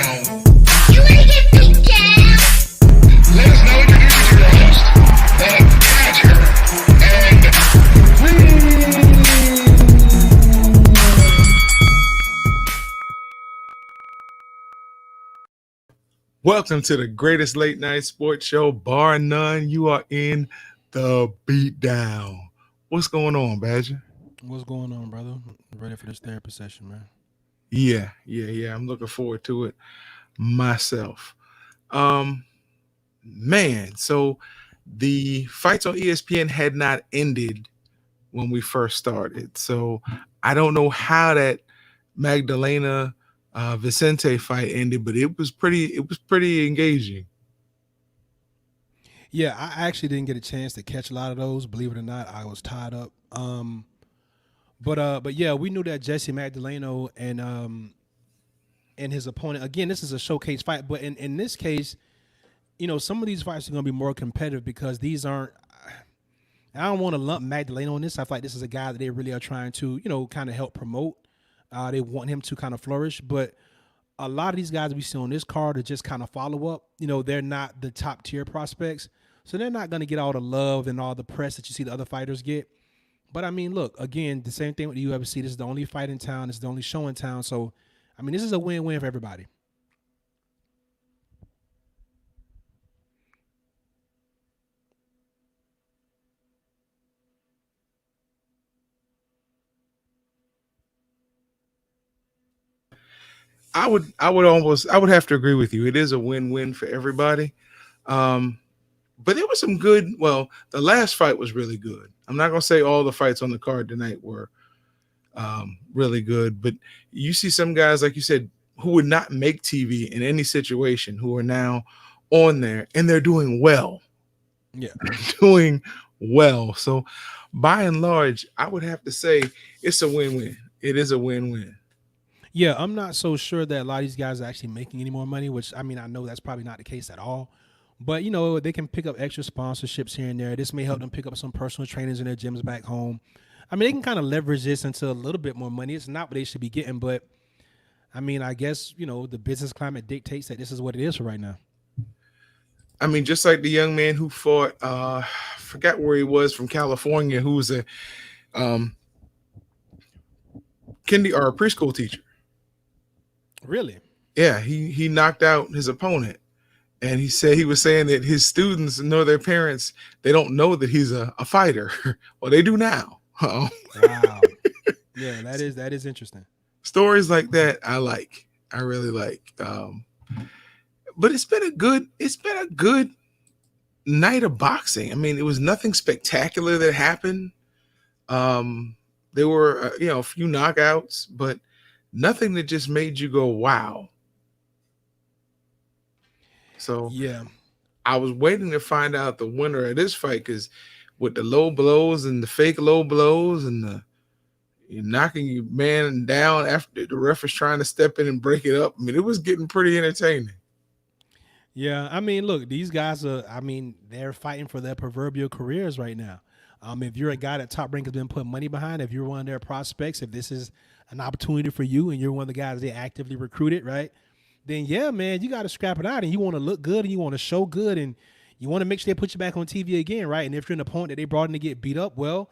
Beatdown. You ready to get beat down? Let us know, introduce you to your host, the Badger, and Welcome to the greatest late night sports show, bar none. You are in the Beatdown. What's going on, Badger? What's going on, brother? Ready for this therapy session, man? Yeah. I'm looking forward to it myself. Um, man, so the fights on ESPN had not ended when we first started. So I don't know how that Magdalena Vicente fight ended, but it was pretty engaging. Yeah, I actually didn't get a chance to catch a lot of those. Believe it or not, I was tied up. But yeah, we knew that Jesse Magdaleno and his opponent. Again, this is a showcase fight, but in this case, some of these fights are going to be more competitive because these aren't. I don't want to lump Magdaleno in this. I feel like this is a guy that they really are trying to, kind of help promote. They want him to kind of flourish, but a lot of these guys we see on this card are just kind of follow up. They're not the top tier prospects, so they're not going to get all the love and all the press that you see the other fighters get. But I mean, look, again, the same thing with the UFC. This is the only fight in town. This is the only show in town. So, I mean, this is a win-win for everybody. I would have to agree with you. It is a win-win for everybody. Um, but there was some good. Well, the last fight was really good. I'm not gonna say all the fights on the card tonight were really good, but you see some guys, like you said, who would not make TV in any situation, who are now on there and they're doing well, Yeah. doing well. So, by and large, I would have to say it's a win-win. It is a win-win. Yeah, I'm not so sure that a lot of these guys are actually making any more money, which I mean, I know that's probably not the case at all. But they can pick up extra sponsorships here and there. This may help them pick up some personal trainers in their gyms back home. I mean, they can kind of leverage this into a little bit more money. It's not what they should be getting, but I mean, I guess, the business climate dictates that this is what it is for right now. I mean, just like the young man who fought, I forgot where he was, from California, who was a um, kinder or a preschool teacher. Really? Yeah, he knocked out his opponent, and he was saying that his students know their parents. They don't know that he's a fighter. Well, they do now. Wow. Yeah, that is interesting. Stories like that, I really like. But it's been a good night of boxing. I mean, it was nothing spectacular that happened. There were a few knockouts, but nothing that just made you go wow. So Yeah. I was waiting to find out the winner of this fight, because with the low blows and the fake low blows and the you're knocking your man down after the ref is trying to step in and break it up. I mean, it was getting pretty entertaining. Yeah, I mean, look, these guys are. I mean, they're fighting for their proverbial careers right now. If you're a guy that Top Rank has been putting money behind, if you're one of their prospects, if this is an opportunity for you, and you're one of the guys they actively recruited, right? Then yeah, man, you got to scrap it out, and you want to look good, and you want to show good, and you want to make sure they put you back on TV again, right? And if you're an opponent that they brought in to get beat up, well,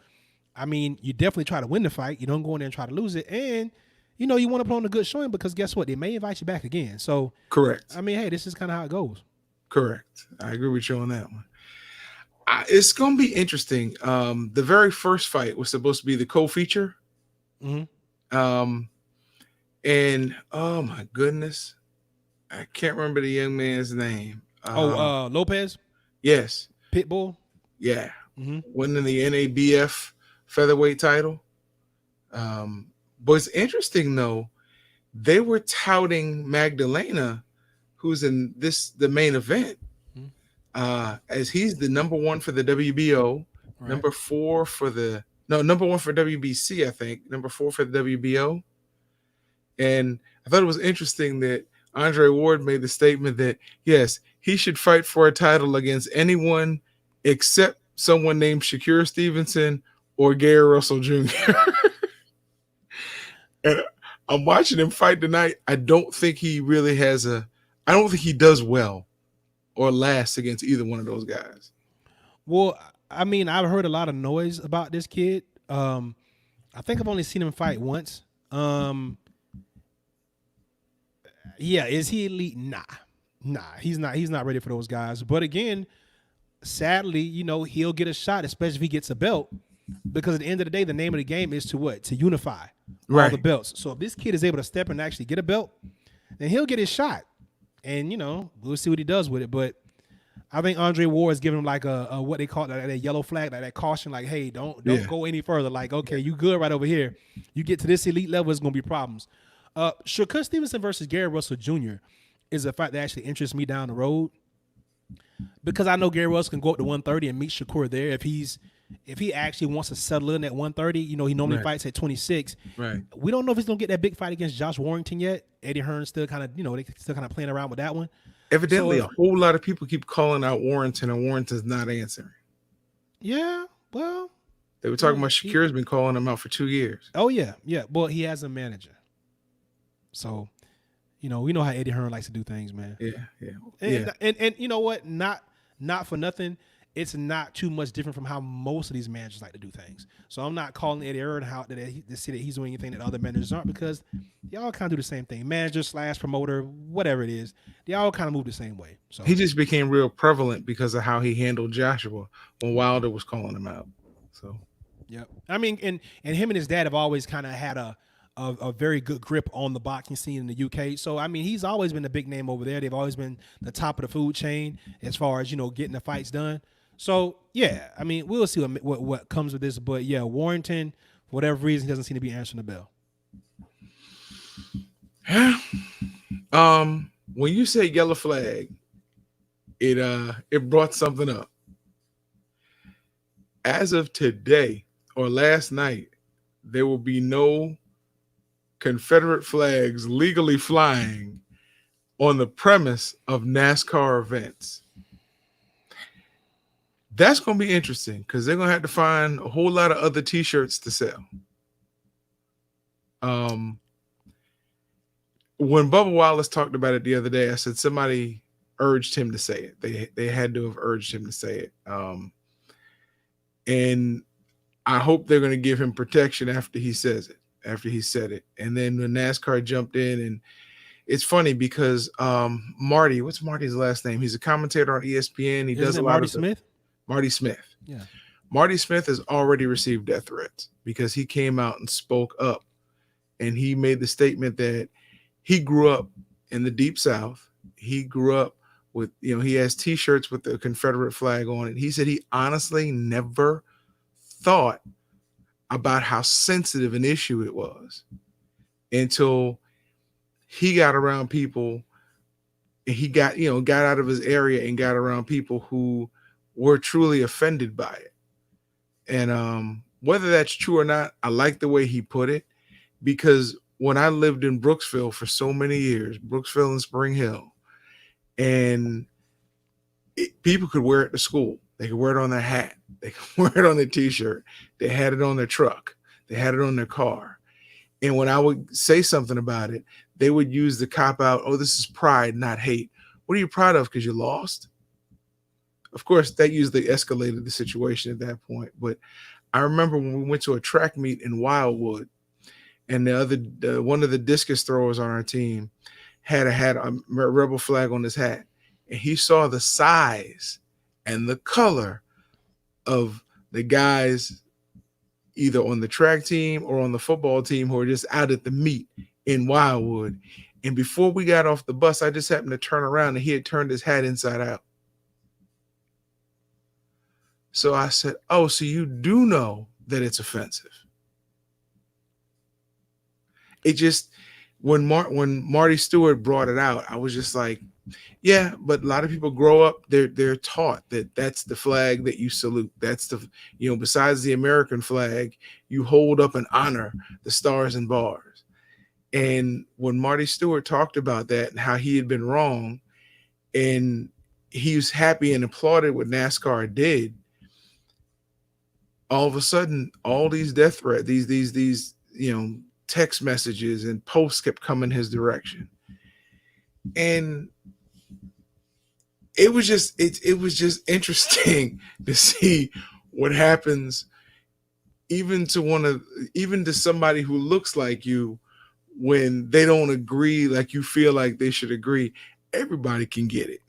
I mean, you definitely try to win the fight. You don't go in there and try to lose it, and you want to put on a good showing because guess what? They may invite you back again. So Correct. I mean, hey, this is kind of how it goes. Correct. I agree with you on that one. It's going to be interesting. The very first fight was supposed to be the co-feature. Hmm. Um, and oh my goodness, I can't remember the young man's name. Lopez, Yes. Pitbull. Yeah. Hmm. Winning the NABF featherweight title. But it's interesting though, they were touting Magdalena, who's in the main event, as he's the number one for the WBO, Right. number one for WBC, I think, number four for the WBO. And I thought it was interesting that Andre Ward made the statement that yes, he should fight for a title against anyone except someone named Shakur Stevenson or Gary Russell Jr. And I'm watching him fight tonight. I don't think he really has a. I don't think he does well or lasts against either one of those guys. Well, I mean, I've heard a lot of noise about this kid. I think I've only seen him fight once. Yeah, is he elite? Nah, he's not. He's not ready for those guys. But again, sadly, he'll get a shot, especially if he gets a belt. Because at the end of the day, the name of the game is to what? To unify all the belts. So if this kid is able to step and actually get a belt, then he'll get his shot. And we'll see what he does with it. But I think Andre Ward is giving him like a what they call that yellow flag, like that caution, like, hey, don't go any further. Like, okay, you good right over here. You get to this elite level, it's gonna be problems. Shakur Stevenson versus Gary Russell Jr. is a fight that actually interests me down the road. Because I know Gary Russell can go up to 130 and meet Shakur there if he actually wants to settle in at 130. He normally fights at 26. Right. We don't know if he's gonna get that big fight against Josh Warrington yet. Eddie Hearn's still kind of they still kind of playing around with that one. Evidently, a whole lot of people keep calling out Warrington, and Warrington's not answering. Yeah, well, they were talking about Shakir's been calling him out for 2 years. Oh yeah. Well, he has a manager, so we know how Eddie Hearn likes to do things, man. Yeah. And you know what? Not for nothing. It's not too much different from how most of these managers like to do things. So I'm not calling Eddie Hearn out to say that he's doing anything that other managers aren't, because they all kind of do the same thing. Manager / promoter, whatever it is, they all kind of move the same way. So he just became real prevalent because of how he handled Joshua when Wilder was calling him out. So yeah, I mean, and him and his dad have always kind of had a very good grip on the boxing scene in the UK. So I mean, he's always been a big name over there. They've always been the top of the food chain as far as getting the fights done. So yeah, I mean, we'll see what comes with this. But yeah, Warrington, for whatever reason, he doesn't seem to be answering the bell. Yeah. When you say yellow flag, it brought something up. As of today or last night, there will be no Confederate flags legally flying on the premise of NASCAR events. That's going to be interesting because they're going to have to find a whole lot of other T-shirts to sell. When Bubba Wallace talked about it the other day, I said somebody urged him to say it. They had to have urged him to say it. And I hope they're going to give him protection after he says it, after he said it. And then when NASCAR jumped in, and it's funny because Marty, what's Marty's last name? He's a commentator on ESPN. He does a lot Marty of Smith. Marty Smith. Yeah. Marty Smith has already received death threats because he came out and spoke up, and he made the statement that he grew up in the Deep South. He grew up with, he has T-shirts with the Confederate flag on it. He said he honestly never thought about how sensitive an issue it was until he got around people. He got out of his area and got around people who were truly offended by it. And whether that's true or not, I like the way he put it, because when I lived in Brooksville for so many years, Brooksville and Spring Hill, and people could wear it to school. They could wear it on their hat. They could wear it on their T-shirt. They had it on their truck. They had it on their car. And when I would say something about it, they would use the cop-out, oh, this is pride, not hate. What are you proud of? Because you lost? Of course, that usually escalated the situation at that point. But I remember when we went to a track meet in Wildwood, and one of the discus throwers on our team had a rebel flag on his hat, and he saw the size and the color of the guys either on the track team or on the football team who were just out at the meet in Wildwood. And before we got off the bus, I just happened to turn around, and he had turned his hat inside out. So I said, oh, so you do know that it's offensive. It just, when Marty Stewart brought it out, I was just like, yeah, but a lot of people grow up, they're taught that that's the flag that you salute. That's the, besides the American flag, you hold up and honor the stars and bars. And when Marty Stewart talked about that and how he had been wrong, and he was happy and applauded what NASCAR did, all of a sudden, all these death threats, these text messages and posts kept coming his direction. And it was just interesting to see what happens even to somebody who looks like you when they don't agree like you feel like they should agree. Everybody can get it.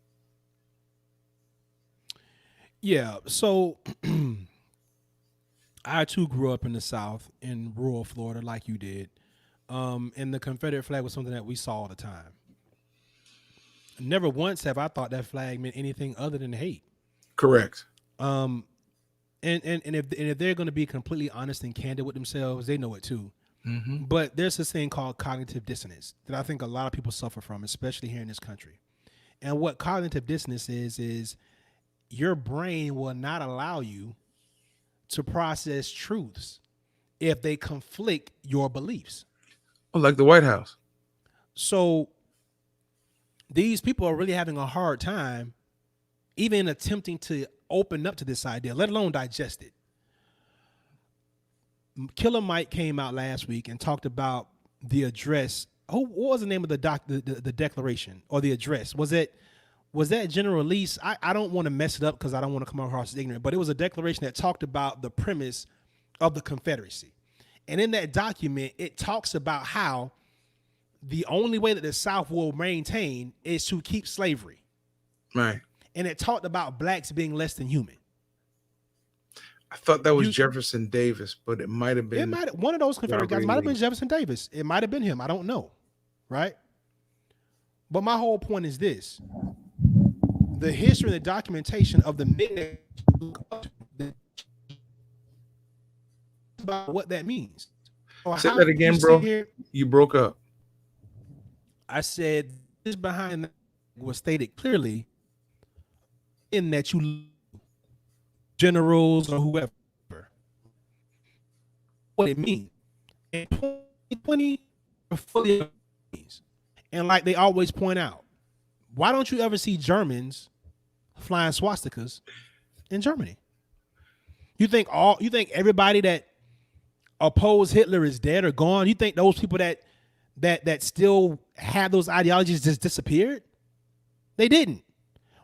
Yeah. So I too grew up in the South in rural Florida, like you did. And the Confederate flag was something that we saw all the time. Never once have I thought that flag meant anything other than hate. Correct. Um, and if they're going to be completely honest and candid with themselves, they know it too. Mm-hmm. But there's this thing called cognitive dissonance that I think a lot of people suffer from, especially here in this country. And what cognitive dissonance is your brain will not allow you to process truths if they conflict your beliefs. Oh, like the White House. So these people are really having a hard time even attempting to open up to this idea, let alone digest it. Killer Mike came out last week and talked about the address. Oh, what was the name of the declaration or the address? Was that general release? I don't want to mess it up because I don't want to come across as ignorant, but it was a declaration that talked about the premise of the Confederacy. And in that document, it talks about how the only way that the South will maintain is to keep slavery. Right. And it talked about blacks being less than human. I thought that was Jefferson Davis, but it might have been one of those Confederate guys. Robert Might have Lee. been Jefferson Davis. It might have been him. I don't know. Right? But my whole point is this. The history and the documentation of the midnight about what that means. Say that again, bro. You broke up. I said this behind that was stated clearly in that you generals or whoever what it means. And 2020 fully means. And like they always point out, why don't you ever see Germans flying swastikas in Germany? You think everybody that opposed Hitler is dead or gone? You think those people that still have those ideologies just disappeared? They didn't.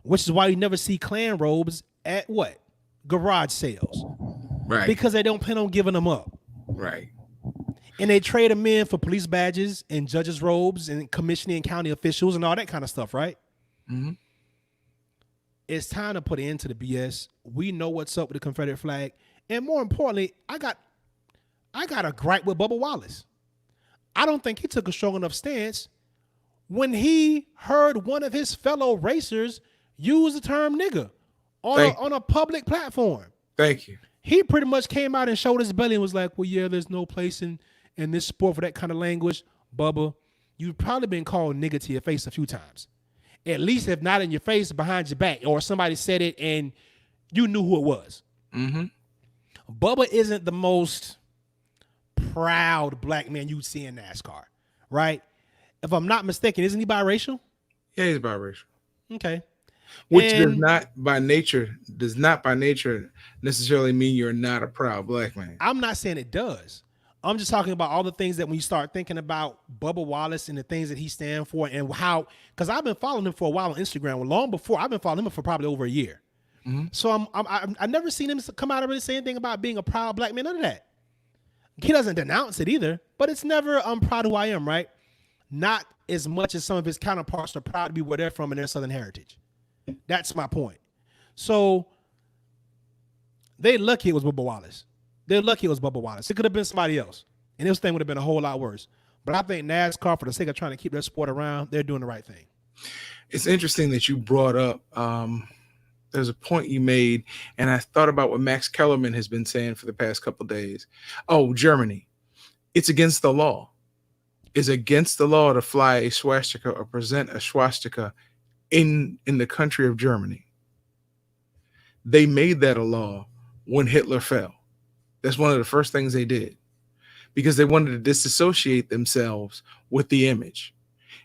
Which is why you never see Klan robes at what? Garage sales. Right. Because they don't plan on giving them up. Right. And they trade them in for police badges and judges' robes and commissioning and county officials and all that kind of stuff, right? Mm-hmm. It's time to put an end to the BS. We know what's up with the Confederate flag. And more importantly, I got a gripe with Bubba Wallace. I don't think he took a strong enough stance when he heard one of his fellow racers use the term nigger on a public platform. Thank you. He pretty much came out and showed his belly and was like, well, yeah, there's no place in this sport for that kind of language. Bubba, you've probably been called nigger to your face a few times. At least if not in your face, behind your back. Or somebody said it and you knew who it was. Mm-hmm. Bubba isn't the most proud black man you'd see in NASCAR, right? If I'm not mistaken, isn't he biracial? Yeah, he's biracial. Okay. Which does not by nature necessarily mean you're not a proud black man. I'm not saying it does. I'm just talking about all the things that when you start thinking about Bubba Wallace and the things that he stands for and how, because I've been following him for a while on Instagram, long before I've been following him for probably over a year. Mm-hmm. So I've never seen him come out and really say anything about being a proud black man. None of that. He doesn't denounce it either, but it's never I'm proud of who I am, right? Not as much as some of his counterparts are proud to be where they're from and their Southern heritage. That's my point. So they lucky it was Bubba Wallace. They're lucky it was Bubba Wallace. It could have been somebody else, and this thing would have been a whole lot worse. But I think NASCAR, for the sake of trying to keep their sport around, they're doing the right thing. It's interesting that you brought up. There's a point you made, and I thought about what Max Kellerman has been saying for the past couple of days. Oh, Germany. It's against the law. It's against the law to fly a swastika or present a swastika in the country of Germany. They made that a law when Hitler fell. That's one of the first things they did because they wanted to disassociate themselves with the image.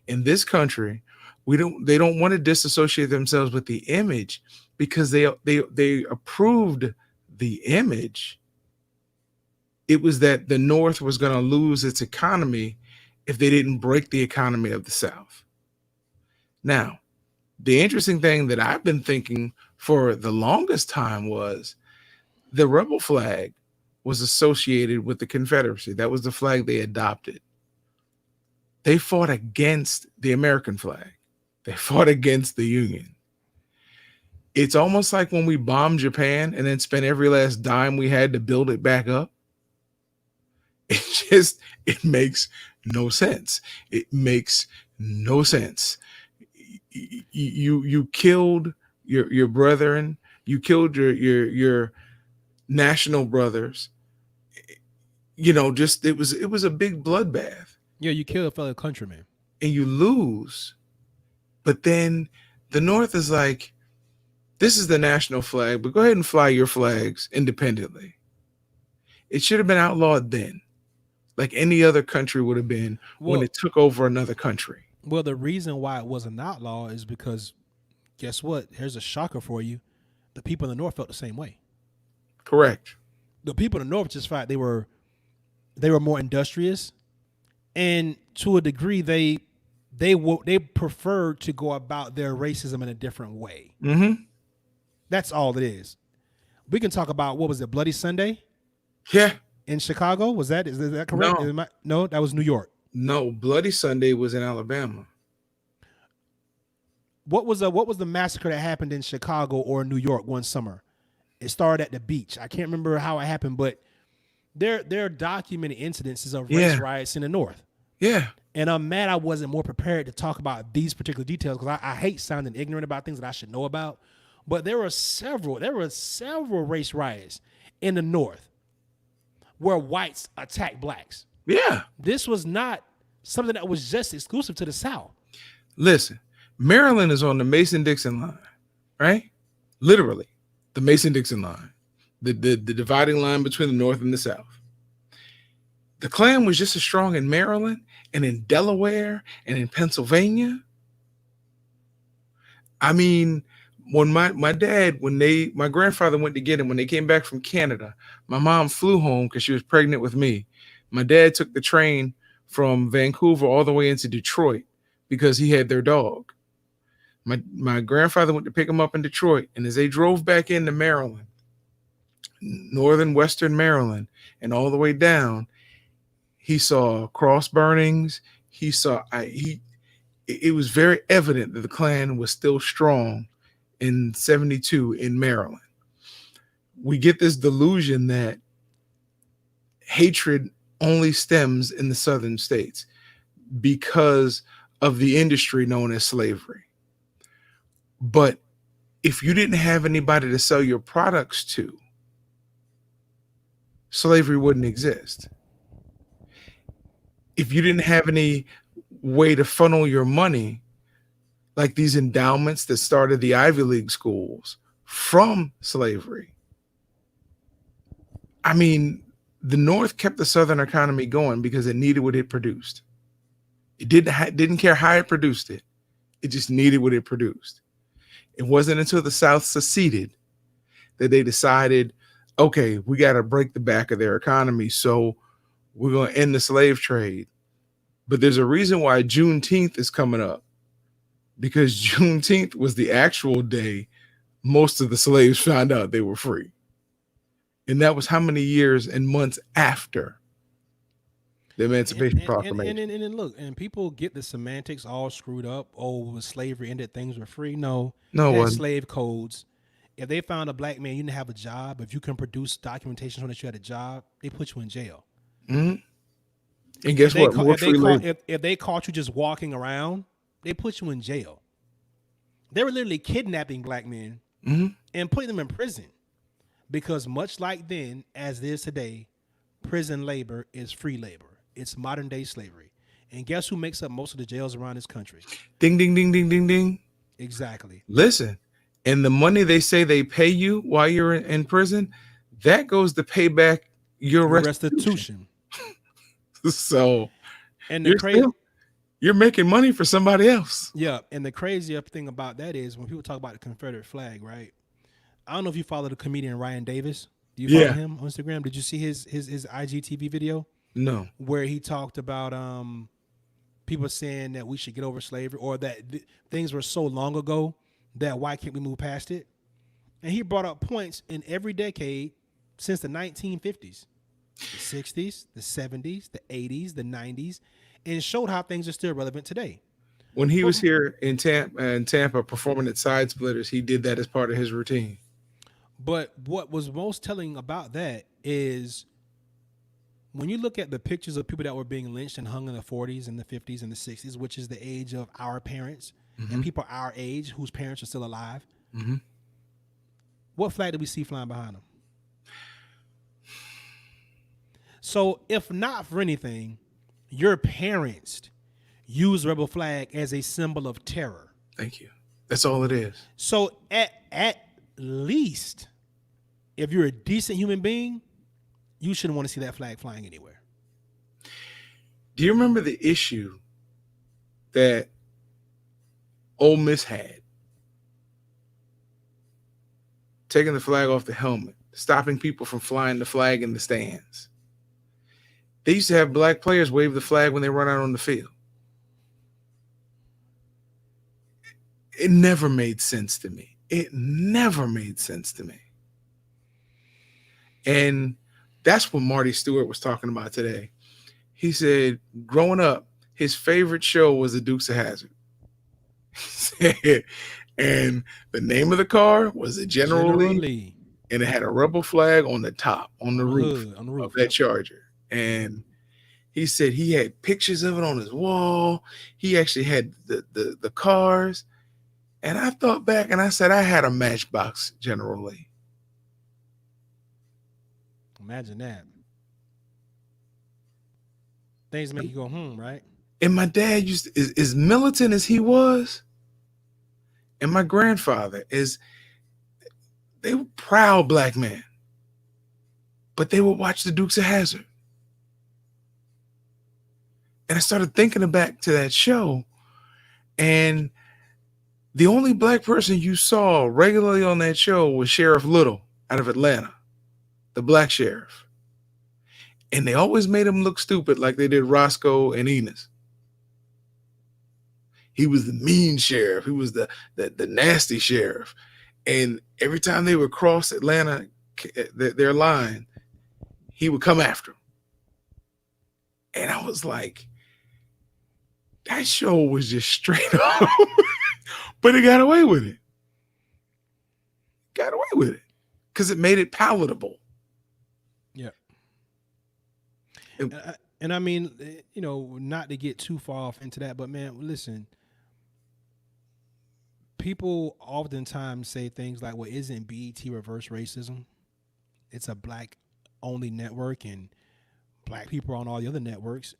In this country, they don't want to disassociate themselves with the image because they approved the image It was that the North was going to lose its economy if they didn't break the economy of the South. Now, the interesting thing that I've been thinking for the longest time was the rebel flag was associated with the Confederacy. That was the flag they adopted. They fought against the American flag. They fought against the Union. It's almost like when we bombed Japan and then spent every last dime we had to build it back up. It makes no sense. It makes no sense. You killed your brethren. You killed your national brothers. Just it was a big bloodbath. Yeah, you kill a fellow countryman. And you lose. But then the North is like, this is the national flag, but go ahead and fly your flags independently. It should have been outlawed then, like any other country would have been when it took over another country. Well, the reason why it wasn't outlaw is because, guess what? Here's a shocker for you. The people in the North felt the same way. Correct. The people in the North just felt they were more industrious, and to a degree, they preferred to go about their racism in a different way. Mm-hmm. That's all it is. We can talk about, what was it, Bloody Sunday? Yeah. In Chicago? Is that correct? No, that was New York. No, Bloody Sunday was in Alabama. What was the massacre that happened in Chicago or New York one summer? It started at the beach. I can't remember how it happened, but there are documented incidences of race riots in the North. Yeah. And I'm mad I wasn't more prepared to talk about these particular details, because I hate sounding ignorant about things that I should know about. But there were several race riots in the North where whites attacked blacks. Yeah. This was not something that was just exclusive to the South. Listen, Maryland is on the Mason-Dixon line, right? Literally, the Mason-Dixon line, the dividing line between the North and the South. The Klan was just as strong in Maryland and in Delaware and in Pennsylvania. I mean, when my grandfather went to get him, when they came back from Canada, my mom flew home because she was pregnant with me. My dad took the train from Vancouver all the way into Detroit because he had their dog. My grandfather went to pick him up in Detroit, and as they drove back into Maryland, northern western Maryland, and all the way down, he saw cross burnings. It was very evident that the Klan was still strong in 72 in Maryland. We get this delusion that hatred only stems in the southern states because of the industry known as slavery. But if you didn't have anybody to sell your products to, slavery wouldn't exist. If you didn't have any way to funnel your money, like these endowments that started the Ivy League schools from slavery. I mean, the North kept the Southern economy going because it needed what it produced. It didn't care how it produced it. It just needed what it produced. It wasn't until the South seceded that they decided, okay, we got to break the back of their economy, so we're going to end the slave trade. But there's a reason why Juneteenth is coming up, because Juneteenth was the actual day most of the slaves found out they were free. And that was how many years and months after the Emancipation Proclamation. And look, and people get the semantics all screwed up. Oh, when slavery ended, things were free. No, it was slave codes. If they found a black man, you didn't have a job. If you can produce documentation showing that you had a job, they put you in jail. Mm-hmm. And guess what? If they caught you just walking around, they put you in jail. They were literally kidnapping black men and putting them in prison, because much like then, as it is today, prison labor is free labor. It's modern day slavery. And guess who makes up most of the jails around this country? Ding, ding, ding, ding, ding, ding. Exactly. Listen, and the money they say they pay you while you're in prison, that goes to pay back your restitution. So, and you're making money for somebody else. Yeah, and the crazier thing about that is when people talk about the Confederate flag, right? I don't know if you follow the comedian Ryan Davis. Do you follow Yeah. him on Instagram? Did you see his IGTV video No. where he talked about people saying that we should get over slavery or that things were so long ago that why can't we move past it? And he brought up points in every decade since the 1950s, the 60s, the 70s, the 80s, the 90s, and showed how things are still relevant today. When he was here in Tampa performing at Side Splitters, he did that as part of his routine. But what was most telling about that is when you look at the pictures of people that were being lynched and hung in the 40s and the 50s and the 60s, which is the age of our parents and people our age whose parents are still alive, what flag do we see flying behind them? So if not for anything, your parents use the rebel flag as a symbol of terror. Thank you. That's all it is. So at least, if you're a decent human being, you shouldn't want to see that flag flying anywhere. Do you remember the issue that Ole Miss had? Taking the flag off the helmet, stopping people from flying the flag in the stands. They used to have black players wave the flag when they run out on the field. It never made sense to me. It never made sense to me. And that's what Marty Stewart was talking about today. He said, growing up, his favorite show was The Dukes of Hazzard. And the name of the car was the General Lee. And it had a rebel flag on the top, on the roof of that Charger. And he said he had pictures of it on his wall. He actually had the cars. And I thought back and I said, I had a Matchbox General Lee. Imagine that. Things make you go, right? And my dad used to, as militant as he was, and my grandfather they were proud black men, but they would watch the Dukes of Hazzard. And I started thinking back to that show, and the only black person you saw regularly on that show was Sheriff Little out of Atlanta, the black sheriff. And they always made him look stupid like they did Roscoe and Enos. He was the mean sheriff. He was the nasty sheriff. And every time they would cross Atlanta, their line, he would come after them. And I was like, that show was just straight up. But it got away with it. Got away with it. Because it made it palatable. Yeah. And I mean, not to get too far off into that, but man, listen, people oftentimes say things like, well, isn't BET reverse racism? It's a black only network and black people are on all the other networks.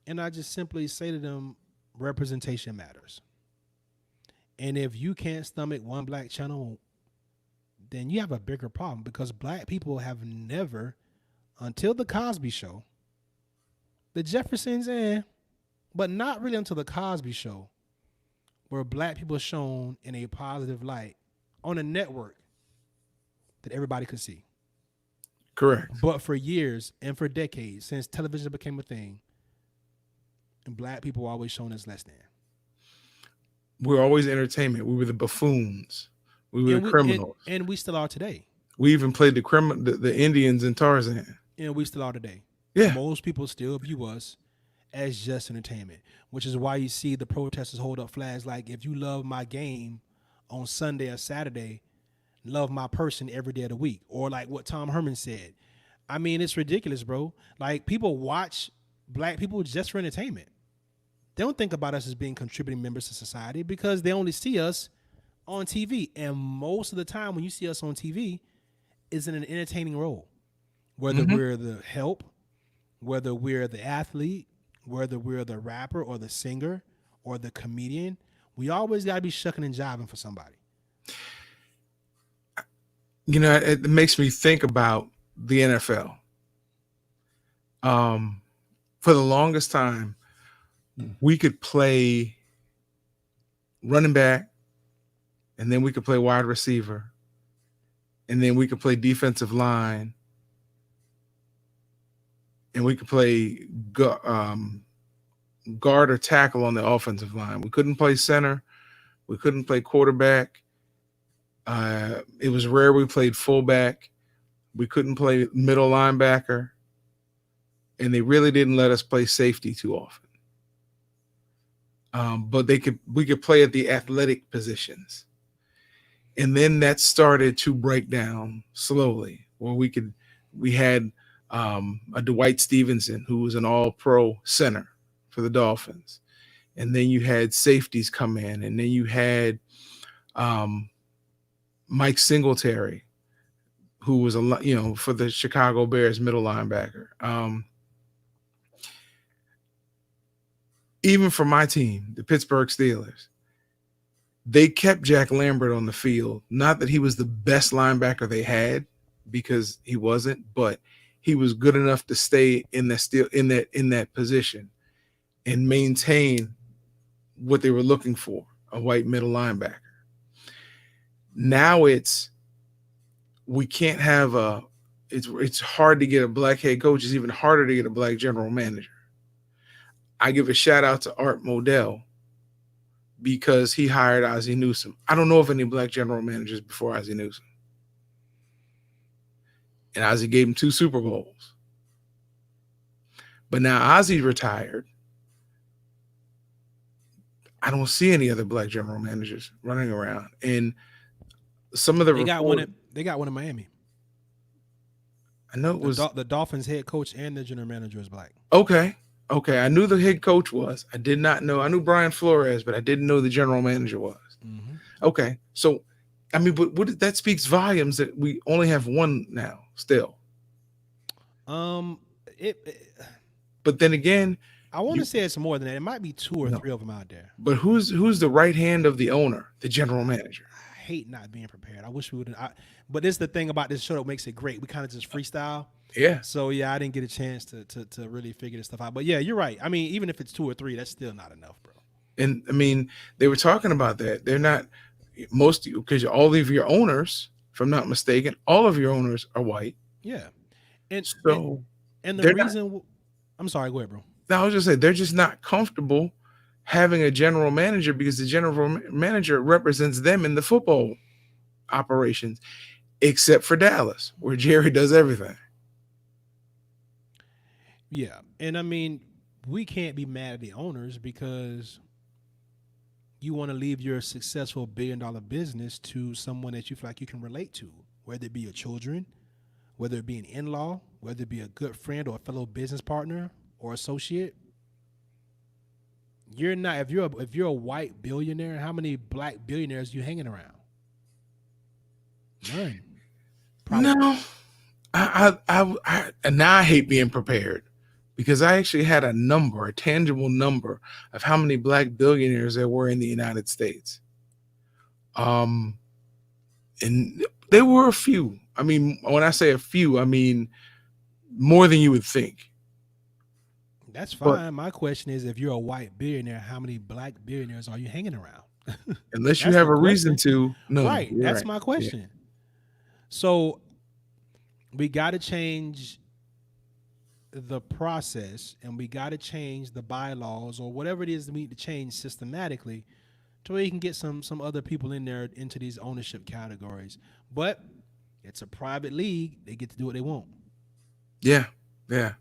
And I just simply say to them, representation matters. And if you can't stomach one black channel, then you have a bigger problem because black people have never, until the Cosby Show, the Jeffersons, but not really until the Cosby Show, were black people shown in a positive light on a network that everybody could see. Correct. But for years and for decades, since television became a thing, and black people were always shown as less than. We were always entertainment. We were the buffoons. We were the criminals. And we still are today. We even played the Indians in Tarzan. And we still are today. Yeah. Most people still view us as just entertainment, which is why you see the protesters hold up flags like, if you love my game on Sunday or Saturday, love my person every day of the week. Or like what Tom Herman said. I mean, it's ridiculous, bro. Like, people watch black people just for entertainment. They don't think about us as being contributing members to society because they only see us on TV. And most of the time when you see us on TV, it's in an entertaining role. Whether we're the help, whether we're the athlete, whether we're the rapper or the singer or the comedian, we always got to be shucking and jiving for somebody. You know, it makes me think about the NFL. For the longest time, we could play running back, and then we could play wide receiver, and then we could play defensive line, and we could play guard or tackle on the offensive line. We couldn't play center. We couldn't play quarterback. It was rare we played fullback. We couldn't play middle linebacker, and they really didn't let us play safety too often. But we could play at the athletic positions, and then that started to break down slowly. Where we had a Dwight Stevenson who was an All-Pro center for the Dolphins, and then you had safeties come in, and then you had Mike Singletary, who was for the Chicago Bears middle linebacker. Even for my team, the Pittsburgh Steelers, they kept Jack Lambert on the field. Not that he was the best linebacker they had, because he wasn't, but he was good enough to stay in that position and maintain what they were looking for, a white middle linebacker. Now we can't have it's hard to get a black head coach. It's even harder to get a black general manager. I give a shout out to Art Modell because he hired Ozzie Newsome. I don't know of any black general managers before Ozzie Newsome. And Ozzie gave him 2 Super Bowls. But now Ozzie retired. I don't see any other black general managers running around. And some of the they got one in Miami. I know it was the Dolphins head coach and the general manager is black. Okay. I knew the head coach was. I did not know. I knew Brian Flores, but I didn't know the general manager was. Mm-hmm. Okay. So, I mean, but that speaks volumes that we only have one now still. But then again, I want to say it's more than that. It might be 2 or 3 of them out there. But who's the right hand of the owner, the general manager? I hate not being prepared. I wish we would. But this is the thing about this show that makes it great. We kind of just freestyle. Yeah. So yeah, I didn't get a chance to really figure this stuff out. But yeah, you're right. I mean, even if it's 2 or 3, that's still not enough, bro. And I mean, they were talking about that. They're not because all of your owners, if I'm not mistaken, all of your owners are white. Yeah. And so and the reason I'm sorry, go ahead, bro. No, I was just saying they're just not comfortable having a general manager because the general manager represents them in the football operations, except for Dallas, where Jerry does everything. Yeah. And I mean, we can't be mad at the owners because you want to leave your successful $1 billion business to someone that you feel like you can relate to, whether it be your children, whether it be an in-law, whether it be a good friend or a fellow business partner or associate. You're not if you're a white billionaire, how many black billionaires are you hanging around? None. Probably. No. And now I hate being prepared because I actually had a tangible number of how many black billionaires there were in the United States. And there were a few. I mean, when I say a few, I mean more than you would think. That's fine. But my question is, if you're a white billionaire, how many black billionaires are you hanging around? Unless you have a reason to. No, right. That's right. my question. Yeah. So we got to change the process and we got to change the bylaws or whatever it is that we need to change systematically to where you can get some other people in there into these ownership categories. But it's a private league. They get to do what they want. Yeah. Yeah.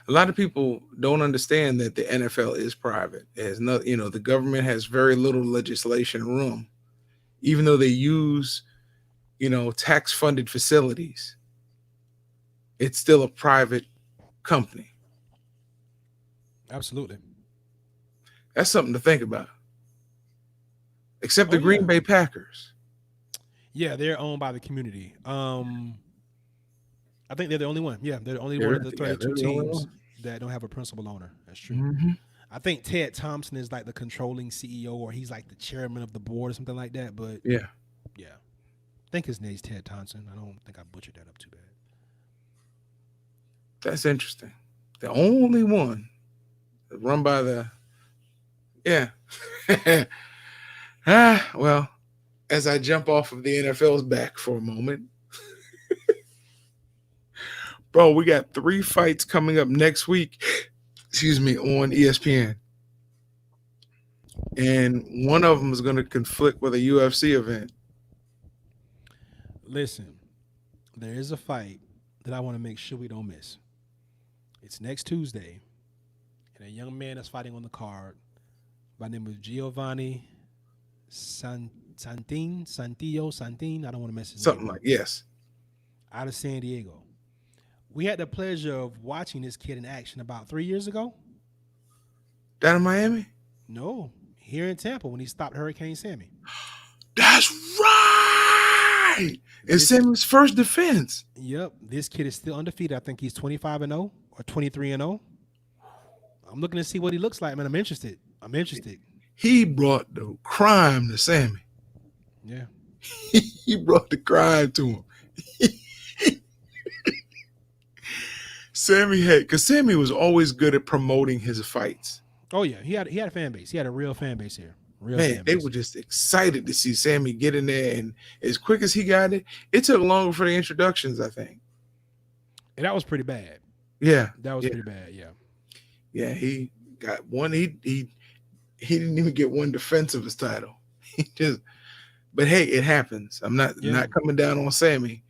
A lot of people don't understand that the NFL is private. It has no, the government has very little legislation room, even though they use, tax-funded facilities. It's still a private company. Absolutely. That's something to think about. Except the Green Bay Packers. Yeah, they're owned by the community. I think they're the only one. Yeah, they're the only one of the 32 teams that don't have a principal owner. That's true. Mm-hmm. I think Ted Thompson is like the controlling CEO or he's like the chairman of the board or something like that. But yeah. I think his name's Ted Thompson. I don't think I butchered that up too bad. That's interesting. The only one run by the well, as I jump off of the NFL's back for a moment, Bro, we got 3 fights coming up next week. Excuse me, on ESPN, and one of them is going to conflict with a UFC event. Listen, there is a fight that I want to make sure we don't miss. It's next Tuesday, and a young man that's fighting on the card by the name of Giovanni Santillo. I don't want to mess his Something name up. like yes. Out of San Diego. We had the pleasure of watching this kid in action about 3 years ago. Down in Miami. No, here in Tampa when he stopped Hurricane Sammy. That's right. It's This, Sammy's first defense. yep, this kid is still undefeated. I think he's 25-0 or 23-0. I'm looking to see what he looks like, man. I'm interested. He brought the crime to Sammy. Yeah. He brought the crime to him. Because Sammy was always good at promoting his fights. Oh yeah, he had a fan base. He had a real fan base here. Real Man, fan they base. were just excited to see Sammy get in there, and as quick as he got it, it took longer for the introductions, I think. And that was pretty bad. Yeah, That was yeah, pretty bad. Yeah. yeah. He got one. He didn't even get one defense of his title. He just, but hey, it happens. I'm not Yeah. not coming down on Sammy.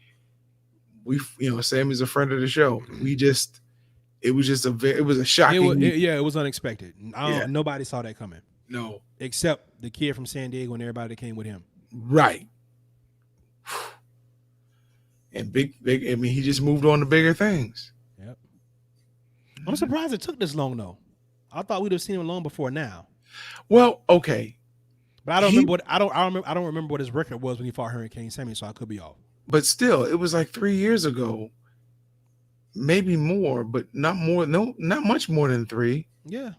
Sammy's a friend of the show. It was a shocking. It was unexpected. Yeah. Nobody saw that coming No, except the kid from San Diego and everybody that came with him. right. And big. I mean, he just moved on to bigger things. Yep. I'm surprised it took this long though. I thought we'd have seen him long before now. Well, okay, But I don't He- remember what I don't remember what his record was when he fought Hurricane Sammy, so I could be off. but still, it was like 3 years ago, maybe more, but not more. No, not much more than 3. Yeah.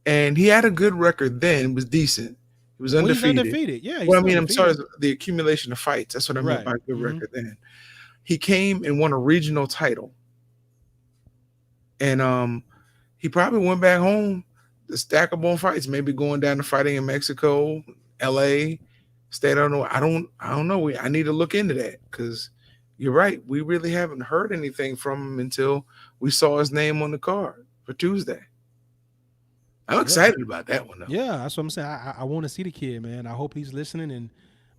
And he had a good record then. It was decent. He was Well, he's undefeated. undefeated. Yeah. He's Well, I mean, I'm undefeated. sorry, the accumulation of fights. That's what I meant Right. by good Mhm. record then. He came and won a regional title. And he probably went back home to stack up on fights, maybe going down to fighting in Mexico, LA, state. I don't know. I don't know. I need to look into that because you're right. We really haven't heard anything from him until we saw his name on the card for Tuesday. I'm excited about that one though. Yeah, that's what I'm saying. I want to see the kid, man. I hope he's listening, and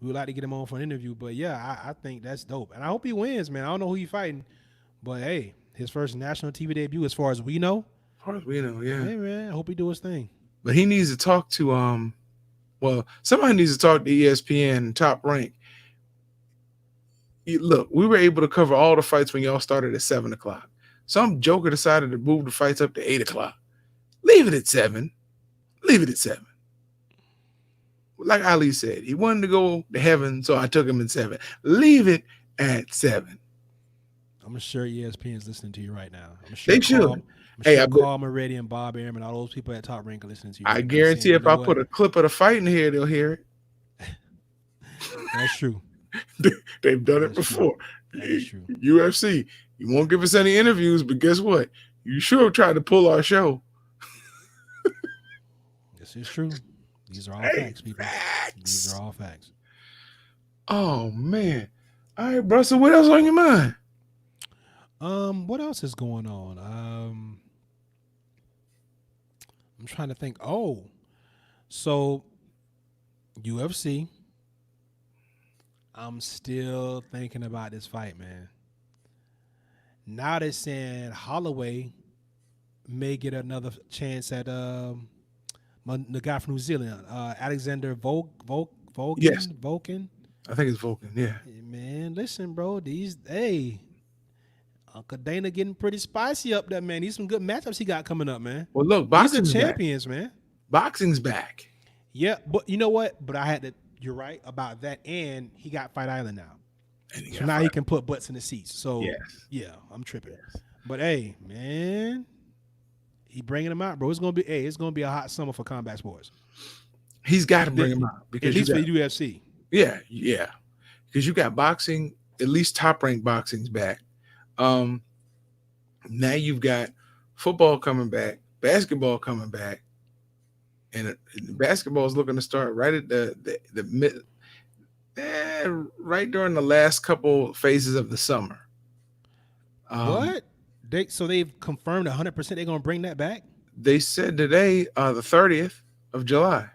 we would like to get him on for an interview. But yeah, I think that's dope, and I hope he wins, man. I don't know who he's fighting, but hey, his first national TV debut, as far as we know. As far as we know, yeah. Hey, man, I hope he do his thing. But he needs to talk to somebody needs to talk to ESPN Top Rank. Look, we were able to cover all the fights when y'all started at 7:00. Some joker decided to move the fights up to 8:00. Leave it at 7. Leave it at 7. Like Ali said, he wanted to go to heaven, so I took him in 7. Leave it at 7. I'm sure ESPN's listening to you right now. I'm sure They should. Hey, I bet- Carl Moretti and Bob Arum and all those people at Top Rank are listening to you. I right now, guarantee saying, if "You know I put a clip of the fight in here, they'll hear it. that's true. They've done it That's before. That is true. UFC, you won't give us any interviews, but guess what? You sure tried to pull our show. This is true. These are all Hey, facts, people. These are all facts. Oh man. All right, bro. So what else on your mind? What else is going on? I'm trying to think. Oh, so UFC. I'm still thinking about this fight, man. Now they're saying Holloway may get another chance at the guy from New Zealand, Alexander Volkin. Yes. Volkin. I think it's Vulcan. Yeah. Hey, man, listen, bro. Uncle Dana getting pretty spicy up there, man. These some good matchups he got coming up, man. Well, look, These are boxing's champions, man. back. Boxing's back. Yeah, but you know what? But I had to. You're right about that, and he got Fight Island now, And he so got now he fired. can put butts in the seats. So Yes. yeah, I'm tripping. But hey, man, he bringing them out, bro. It's gonna be a hot summer for combat sports, He's got to bring him out at because least you for got, the UFC. yeah. Because you got boxing, at least top ranked boxing's back. Now you've got football coming back, basketball coming back, and basketball is looking to start right at the mid, right during the last couple phases of the summer. What? They've confirmed 100% they're gonna bring that back. They said today, the 30th of July.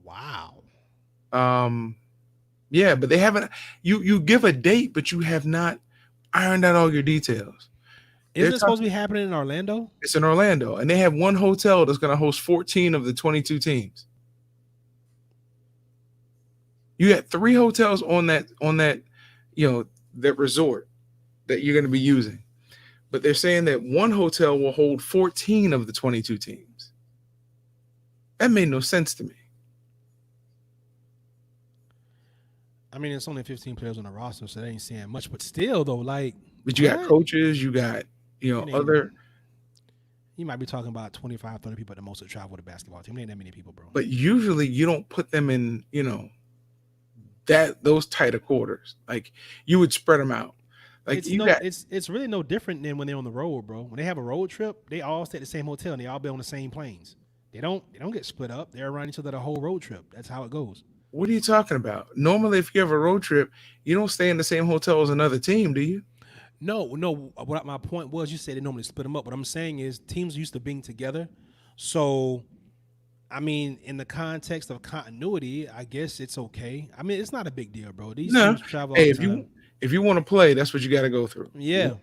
Wow. Um, yeah, but they haven't. You give a date, but you have not ironed out all your details. Isn't it supposed to be happening in Orlando? It's in Orlando, and they have one hotel that's going to host 14 of the 22 teams. You got 3 hotels on that that resort that you're going to be using, but they're saying that one hotel will hold 14 of the 22 teams. That made no sense to me. I mean, it's only 15 players on the roster, so they ain't saying much. But still, though, like, But you got coaches, you got other. You might be talking about 25, 30 people at the most that travel with a basketball team. There ain't that many people, bro. But usually you don't put them in, those tighter quarters. Like you would spread them out. Like it's really no different than when they're on the road, bro. When they have a road trip, they all stay at the same hotel and they all be on the same planes. They don't get split up. They're around each other the whole road trip. That's how it goes. What are you talking about? Normally, if you have a road trip, you don't stay in the same hotel as another team, do you? No. What my point was, you said they normally split them up. What I'm saying is teams used to being together. So, I mean, in the context of continuity, I guess it's okay. I mean, it's not a big deal, bro. These teams travel all the time. If you want to play, that's what you got to go through. Yeah.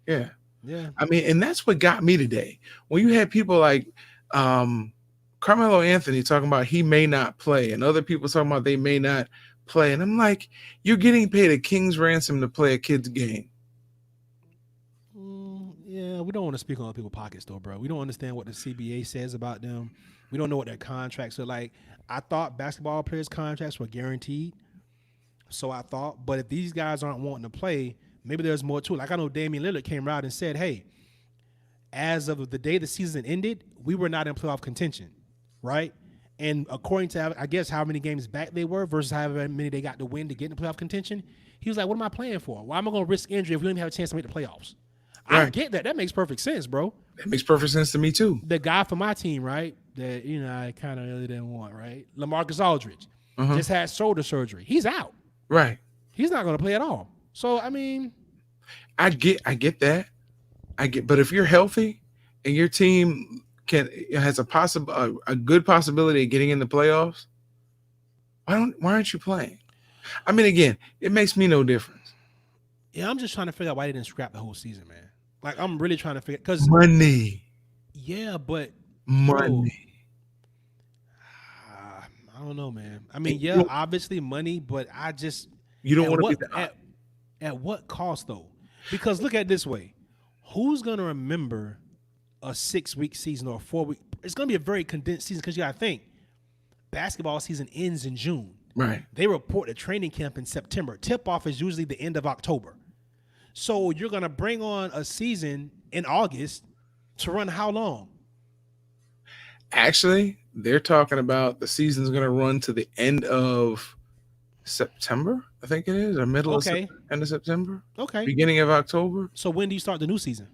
Yeah. Yeah. I mean, and that's what got me today. When you had people like Carmelo Anthony talking about he may not play, and other people talking about they may not play, and I'm like, you're getting paid a king's ransom to play a kid's game. Yeah, we don't want to speak on other people's pockets, though, bro. We don't understand what the CBA says about them. We don't know what their contracts are like. I thought basketball players' contracts were guaranteed, so I thought. But if these guys aren't wanting to play, maybe there's more to it. Like I know Damian Lillard came out and said, "Hey, as of the day the season ended, we were not in playoff contention, right?" And according to, I guess, how many games back they were versus however many they got to win to get in playoff contention, he was like, "What am I playing for? Why am I going to risk injury if we don't even have a chance to make the playoffs?" Right. I get that. That makes perfect sense, bro. That makes perfect sense to me too. The guy for my team, right, that I kind of really didn't want, right? LaMarcus Aldridge just had shoulder surgery. He's out. Right. He's not going to play at all. So, I mean, I get that. But if you're healthy and your team has a good possibility of getting in the playoffs, why aren't you playing? I mean, again, it makes me no difference. Yeah, I'm just trying to figure out why they didn't scrap the whole season, man. Like, I'm really trying to figure, because money. Yeah, but money. Bro, I don't know, man. I mean, obviously money, but I just you don't want to be at what cost though? Because look at it this way: who's gonna remember a 6-week season or a 4-week? It's gonna be a very condensed season because you gotta think basketball season ends in June. Right. They report a training camp in September. Tip off is usually the end of October. So you're going to bring on a season in August to run how long? Actually, they're talking about the season's going to run to the end of September, I think it is, or end of September. Okay. Beginning of October. So when do you start the new season?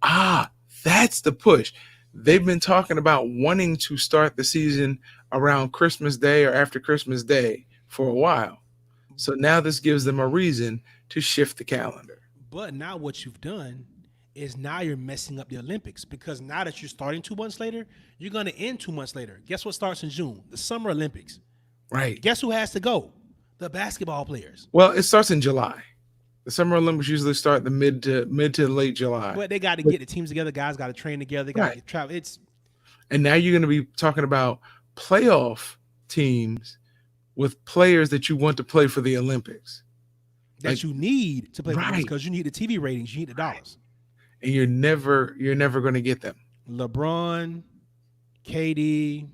That's the push. They've been talking about wanting to start the season around Christmas Day or after Christmas Day for a while. So now this gives them a reason to shift the calendar. But now what you've done is now you're messing up the Olympics, because now that you're starting 2 months later, you're going to end 2 months later. Guess what starts in June? The Summer Olympics. Right. Guess who has to go? The basketball players. Well, it starts in July. The Summer Olympics usually start the mid to late July. But they got to get the teams together. Guys got to train together. They got to travel. And now you're going to be talking about playoff teams with players that you want to play for the Olympics. That you need to play for because you need the TV ratings, you need the dollars. And you're never going to get them. LeBron, KD,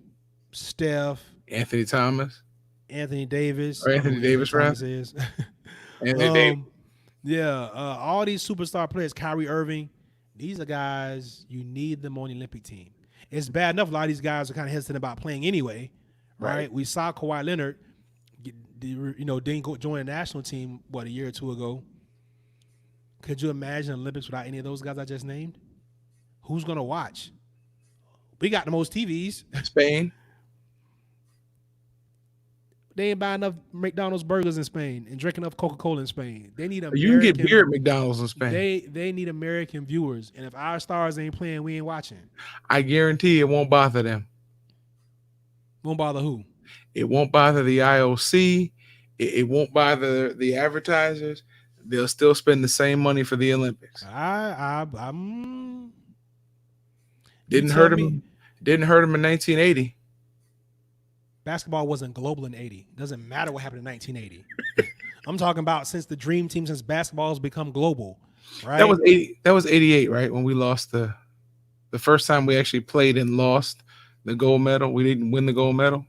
Steph, Anthony Davis, Anthony Davis, Davis. Yeah, all these superstar players, Kyrie Irving, these are guys you need them on the Olympic team. It's bad enough a lot of these guys are kind of hesitant about playing anyway, right? We saw Kawhi Leonard, didn't go join the national team, a year or two ago. Could you imagine Olympics without any of those guys I just named? Who's going to watch? We got the most TVs. Spain. They ain't buying enough McDonald's burgers in Spain and drinking enough Coca-Cola in Spain. They need You can get American. beer at McDonald's in Spain. They need American viewers, and if our stars ain't playing, we ain't watching. I guarantee it won't bother them. Won't bother who? It won't bother the IOC. It won't bother the advertisers. They'll still spend the same money for the Olympics. I'm. Didn't hurt them. Didn't hurt them in 1980. Basketball wasn't global in 80. Doesn't matter what happened in 1980. I'm talking about since the dream team, since basketball has become global, right? That was 80. That was 88, right? When we lost the first time we actually played and lost the gold medal. We didn't win the gold medal.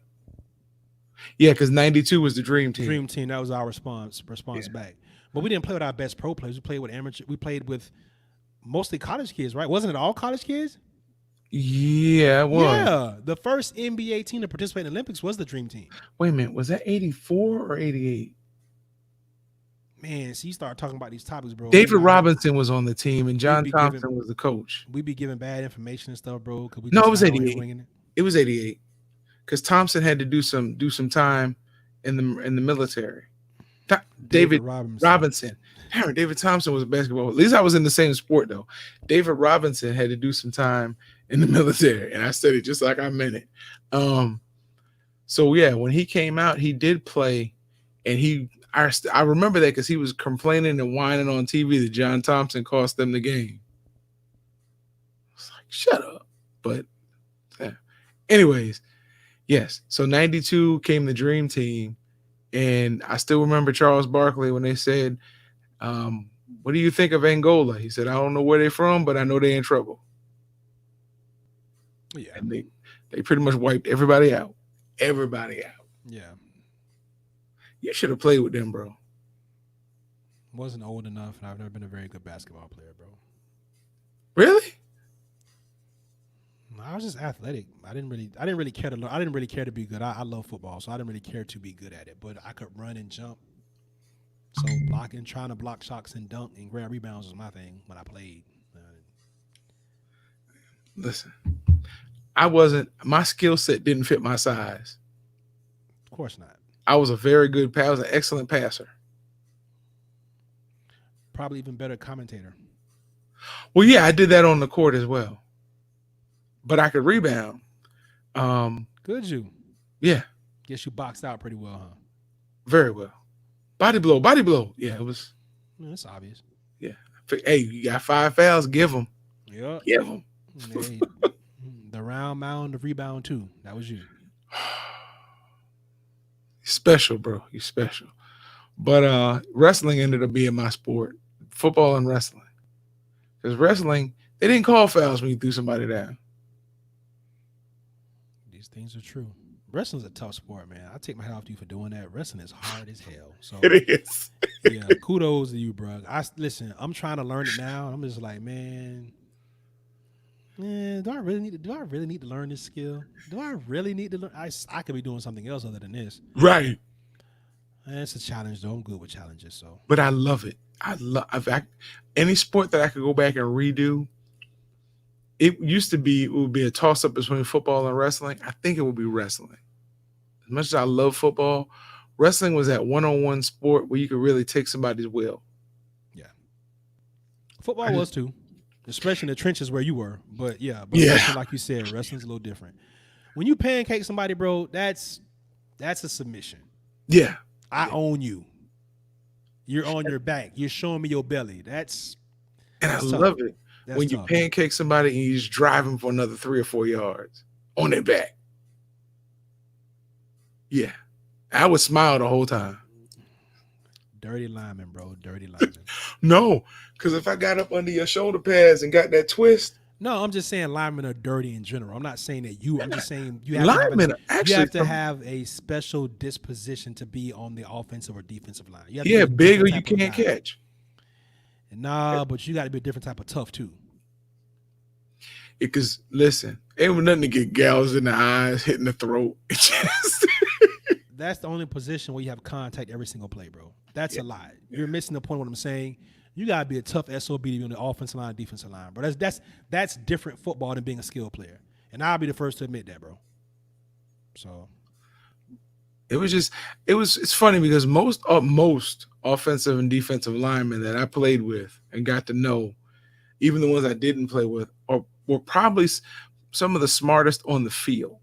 Yeah, because 92 was the dream team. Dream team. That was our response back. But we didn't play with our best pro players. We played with amateur. We played with mostly college kids, right? Wasn't it all college kids? Yeah, it was. Yeah, the first NBA team to participate in the Olympics was the Dream Team. Wait a minute, was that 84 or 88? Man, see, you start talking about these topics, bro. David Robinson was on the team, and John Thompson was the coach. We be giving bad information and stuff, bro. No, it was 88. It was 88 because Thompson had to do some time in the military. David Robinson. Damn, David Thompson was a basketball. At least I was in the same sport though. David Robinson had to do some time in the military, and I said it just like I meant it. So yeah, when he came out, he did play, and I remember that because he was complaining and whining on TV that John Thompson cost them the game. I was like, shut up. But anyways, yes. So 92 came the Dream Team, and I still remember Charles Barkley when they said, what do you think of Angola? He said, I don't know where they're from, but I know they're in trouble. Yeah. And they pretty much wiped everybody out. Everybody out. Yeah. You should have played with them, bro. Wasn't old enough, and I've never been a very good basketball player, bro. Really? I was just athletic. I didn't really care to learn. I didn't really care to be good. I love football, so I didn't really care to be good at it. But I could run and jump. So trying to block shots and dunk and grab rebounds was my thing when I played. Listen, my skill set didn't fit my size. Of course not. I was a very good passer. I was an excellent passer. Probably even better commentator. Well, yeah, I did that on the court as well. But I could rebound. Could you? Yeah. Guess you boxed out pretty well, huh? Very well. Body blow. Yeah, it was. That's obvious. Yeah. Hey, you got 5 fouls, give them. Yeah. Give them. Hey, the round mound of rebound too. That was you. Special, bro. You special. But wrestling ended up being my sport. Football and wrestling. Because wrestling, they didn't call fouls when you threw somebody down. These things are true. Wrestling's a tough sport, man. I take my hat off to you for doing that. Wrestling is hard as hell. So it is. Yeah, kudos to you, bro. Listen, I'm trying to learn it now. I'm just like, man, do I really need to learn this skill? Do I really need to learn? I could be doing something else other than this. Right. It's a challenge, though. I'm good with challenges, so. But I love it. Any sport that I could go back and redo. It would be a toss-up between football and wrestling. I think it would be wrestling. As much as I love football, wrestling was that one-on-one sport where you could really take somebody's will. Yeah. Football was too, especially in the trenches where you were. But yeah, wrestling, like you said, wrestling's a little different. When you pancake somebody, bro, that's a submission. Yeah. I own you. You're on your back. You're showing me your belly. And I love it. That's when you pancake somebody and you just drive them for another 3 or 4 yards on their back. Yeah. I would smile the whole time. Dirty lineman, bro. Dirty lineman. No, because if I got up under your shoulder pads and got that twist. No, I'm just saying linemen are dirty in general. I'm not saying that I'm just saying you have to have a special disposition to be on the offensive or defensive line. Big or you can't catch. Nah, but you got to be a different type of tough too. Because listen, ain't nothing to get gouged in the eyes, hitting the throat. That's the only position where you have contact every single play, bro. That's a lie. You're missing the point of what I'm saying. You gotta be a tough SOB to be on the offensive line, defensive line, bro. That's different football than being a skill player. And I'll be the first to admit that, bro. So It was just it's funny because most offensive and defensive linemen that I played with and got to know, even the ones I didn't play with, were probably some of the smartest on the field.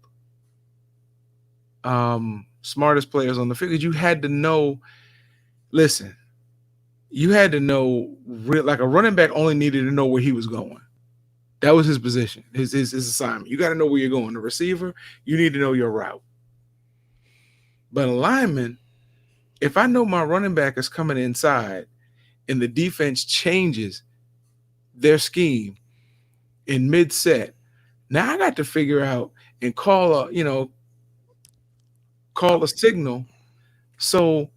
Smartest players on the field. 'Cause you had to know. Listen, you had to know like a running back only needed to know where he was going. That was his position, his assignment. You got to know where you're going. The receiver, you need to know your route. But a lineman, if I know my running back is coming inside and the defense changes their scheme in mid-set, now I got to figure out and call a signal so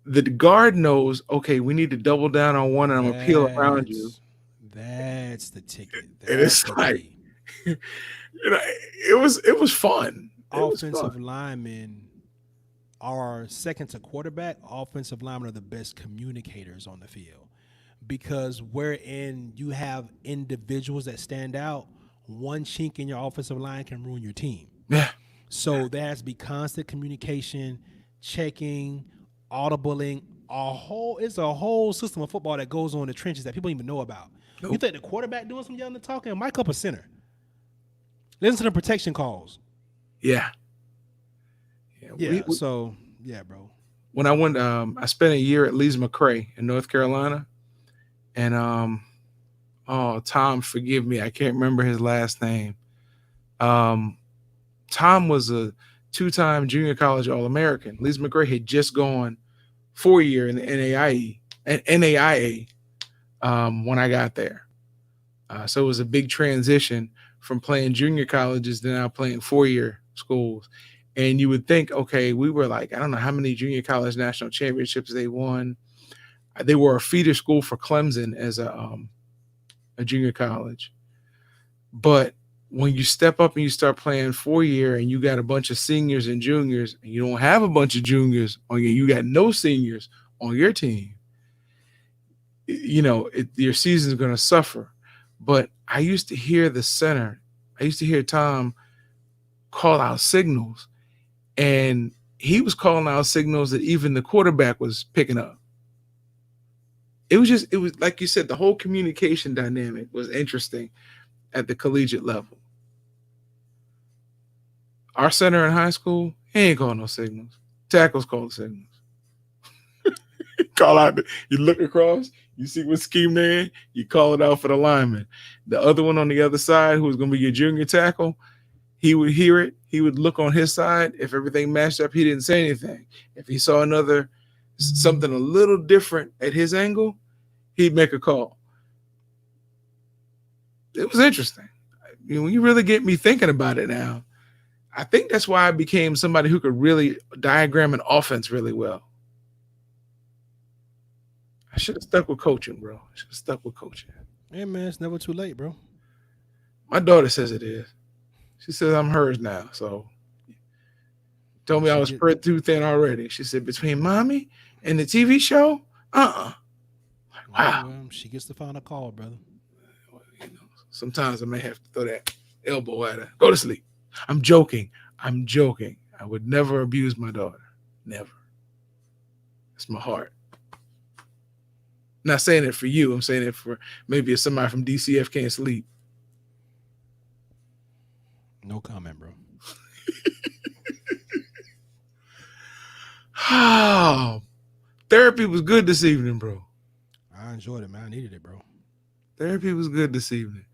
the guard knows, okay, we need to double down on one and I'm gonna peel around you. That's the ticket. And it's That's the like, key. it was fun. Offensive linemen are second to quarterback. Offensive linemen are the best communicators on the field because wherein you have individuals that stand out, one chink in your offensive line can ruin your team. Yeah. So there has to be constant communication, checking, audibling. It's a whole system of football that goes on in the trenches that people don't even know about. Nope. You think the quarterback doing some yelling and talking? Mic up a center. Listen to the protection calls. Yeah. Yeah. Bro. When I went, I spent a year at Lee's McRae in North Carolina, and Tom, forgive me, I can't remember his last name. Tom was a 2-time junior college All-American. Lee's McRae had just gone 4-year in the NAIA when I got there. So it was a big transition from playing junior colleges to now playing 4-year schools. And you would think, okay, we were like, I don't know how many junior college national championships they won. They were a feeder school for Clemson as a junior college. But when you step up and you start playing 4-year and you got a bunch of seniors and juniors, and you don't have a bunch of juniors on you got no seniors on your team, your season's going to suffer. But I used to hear Tom call out signals, and he was calling out signals that even the quarterback was picking up. It was like you said, the whole communication dynamic was interesting at the collegiate level. Our center in high school, he ain't calling no signals. Tackles call the signals. Call out, you look across, you see what scheme they're in, you call it out for the lineman. The other one on the other side, who was going to be your junior tackle, he would hear it. He would look on his side. If everything matched up, he didn't say anything. If he saw something a little different at his angle, he'd make a call. It was interesting. When you really get me thinking about it now, I think that's why I became somebody who could really diagram an offense really well. I should have stuck with coaching, bro. Hey, man, it's never too late, bro. My daughter says it is. She says I'm hers now. So told me I was spread too thin already. She said, between mommy and the TV show, Wow. Well, she gets the final call, brother. Sometimes I may have to throw that elbow at her. Go to sleep. I'm joking. I would never abuse my daughter. Never. It's my heart. Not saying it for you. I'm saying it for maybe if somebody from DCF can't sleep. No comment, bro. Oh, therapy was good this evening, bro. I enjoyed it, man. I needed it, bro. Therapy was good this evening.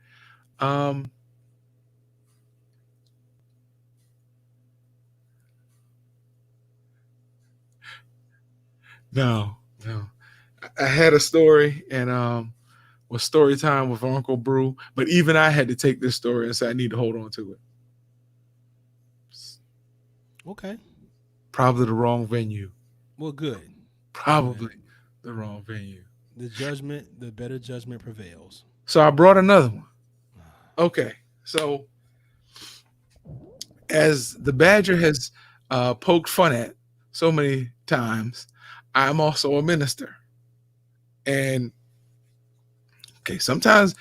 No. I had a story and was story time with Uncle Brew, but even I had to take this story and say I need to hold on to it. Okay. Probably the wrong venue. Well, good. Probably the wrong venue. The better judgment prevails. So I brought another one. Okay. So as the Badger has poked fun at so many times, I'm also a minister. And sometimes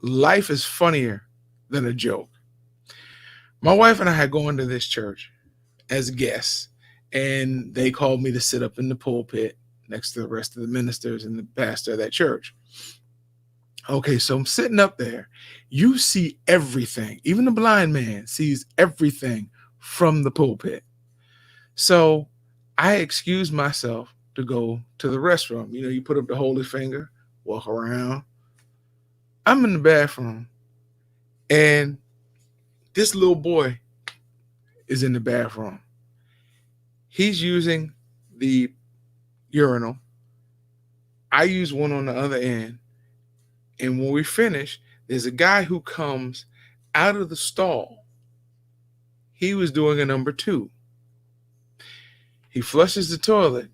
life is funnier than a joke. My wife and I had gone to this church as guests, and they called me to sit up in the pulpit next to the rest of the ministers and the pastor of that church. Okay, so I'm sitting up there. You see everything. Even the blind man sees everything from the pulpit. So I excused myself to go to the restroom. You know, you put up the holy finger, walk around. I'm in the bathroom, and this little boy is in the bathroom. He's using the urinal. I use one on the other end. And when we finish, there's a guy who comes out of the stall. He was doing a number 2. He flushes the toilet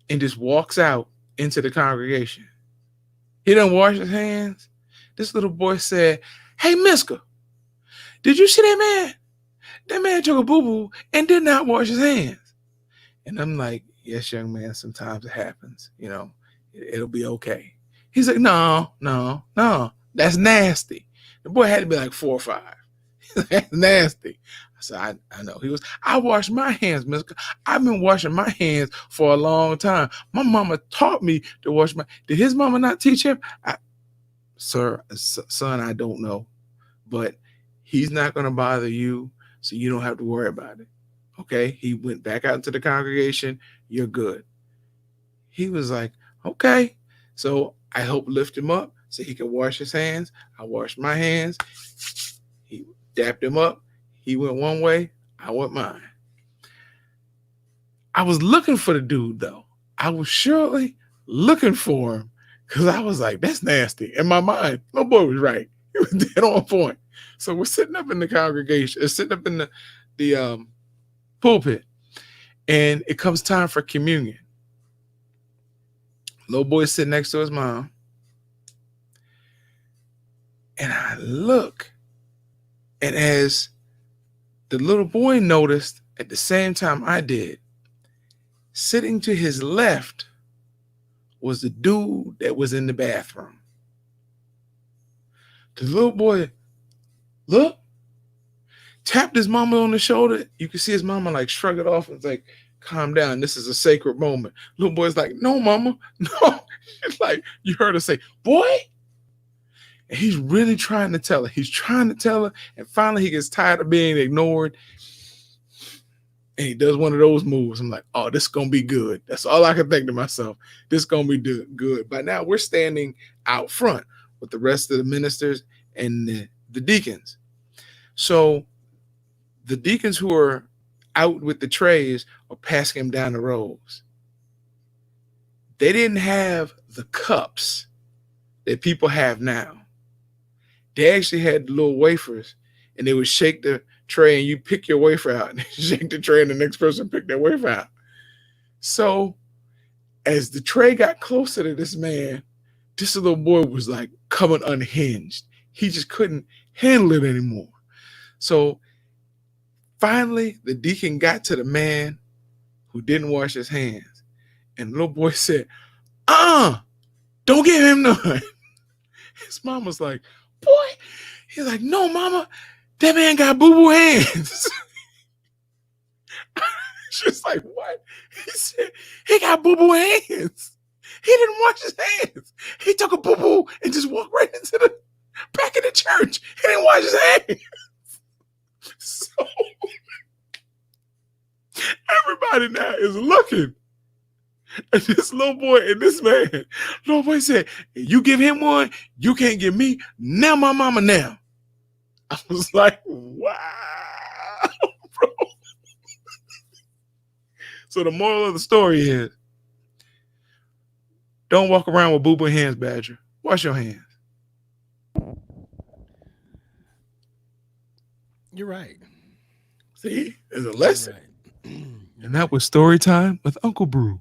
and just walks out into the congregation. He doesn't wash his hands. This little boy said, "Hey, Miska, did you see that man? That man took a boo-boo and did not wash his hands." And I'm like, "Yes, young man, sometimes it happens. You know, it'll be okay." He's like, no, that's nasty. The boy had to be like 4 or 5. That's nasty. I said, I know. He goes, "I wash my hands, Mister. I've been washing my hands for a long time. My mama taught me to wash my." Did his mama not teach him? Son, I don't know. But he's not going to bother you, so you don't have to worry about it. Okay? He went back out into the congregation. You're good. He was like, okay. So I helped lift him up so he could wash his hands. I washed my hands. He dapped him up. He went one way. I went mine. I was looking for the dude, though. I was surely looking for him because I was like, that's nasty. In my mind, my boy was right. He was dead on point. So we're sitting up in the congregation, sitting up in the pulpit, and it comes time for communion. Little boy sitting next to his mom. And I look, and as the little boy noticed at the same time I did, sitting to his left was the dude that was in the bathroom. The little boy, look, tapped his mama on the shoulder. You can see his mama like shrug it off and it's like, calm down. This is a sacred moment. Little boy's like, no, mama, no. It's like, you heard her say, boy. And he's really trying to tell her. He's trying to tell her. And finally he gets tired of being ignored. And he does one of those moves. I'm like, oh, this is going to be good. That's all I can think to myself. This is going to be good. By now we're standing out front with the rest of the ministers and the deacons. So the deacons who are out with the trays or passing him down the rows. They didn't have the cups that people have now. They actually had little wafers, and they would shake the tray, and you pick your wafer out, and shake the tray, and the next person pick their wafer out. So as the tray got closer to this man, this little boy was like coming unhinged. He just couldn't handle it anymore. So finally, the deacon got to the man who didn't wash his hands. And the little boy said, don't give him none. His mom was like, boy. He's like, no, mama, that man got boo-boo hands. She's like, what? He said, he got boo-boo hands. He didn't wash his hands. He took a boo-boo and just walked right into the back of the church. He didn't wash his hands. So everybody now is looking at this little boy and this man. Little boy said, you give him one, you can't give me. Now my mama now. I was like, wow, bro. So the moral of the story is, don't walk around with boo-boo hands, Badger. Wash your hands. You're right. See, there's a lesson. Right. And that was story time with Uncle Brew.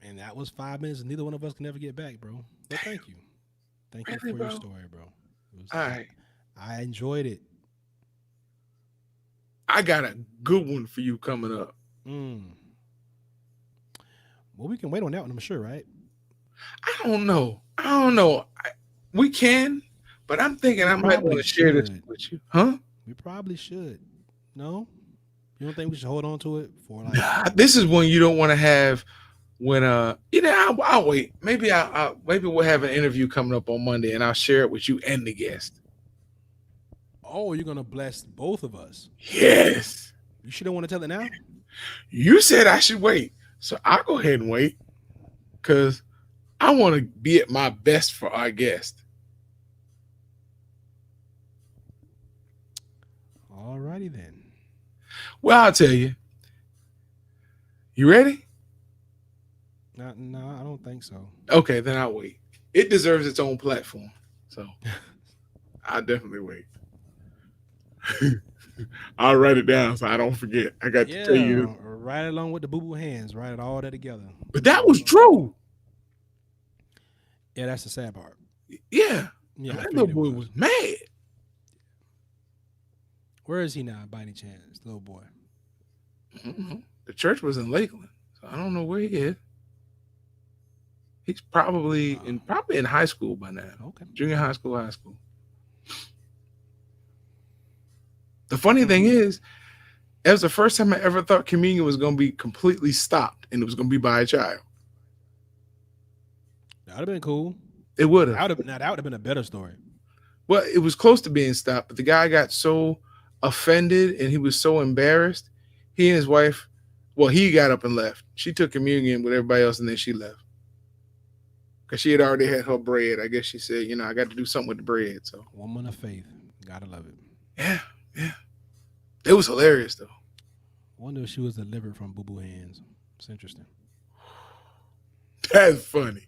And that was 5 minutes, and neither one of us can ever get back, bro. But thank you. Thank you for Really, your bro? story, bro. All right. I enjoyed it. I got a good one for you coming up. Well, we can wait on that one, I'm sure, right? I don't know. We can, but I'm thinking I might want probably to share this should. with you. Huh? We probably should. No, you don't think we should hold on to it for like? Nah, this is one you don't want to have when I'll wait. Maybe we'll have an interview coming up on Monday, and I'll share it with you and the guest. Oh, you're gonna bless both of us. Yes, You should have want to tell it now. you said I should wait, so I'll go ahead and wait because I want to be at my best for our guest. Alrighty then. Well, I'll tell you. You ready? No, I don't think so. Okay, then I'll wait. It deserves its own platform, so I'll definitely wait. I'll write it down so I don't forget. I got to tell you. Right along with the boo boo hands, write it all that together. But that was true. Yeah, that's the sad part. Yeah. Yeah, That little boy was mad. Where is he now, by any chance, little boy? The church was in Lakeland, so I don't know where he is. He's probably in high school by now. Okay. Junior high school, high school. The funny thing is, it was the first time I ever thought communion was going to be completely stopped and it was going to be by a child. That would have been cool. It would have. Now that would have been a better story. Well, it was close to being stopped, but the guy got so offended and he was so embarrassed. He and his wife, well, he got up and left. She took communion with everybody else and then she left. Because she had already had her bread. I guess she said, I got to do something with the bread. So Woman of faith. Gotta love it. Yeah. It was hilarious, though. Wonder if she was delivered from boo boo hands. It's interesting. That's funny.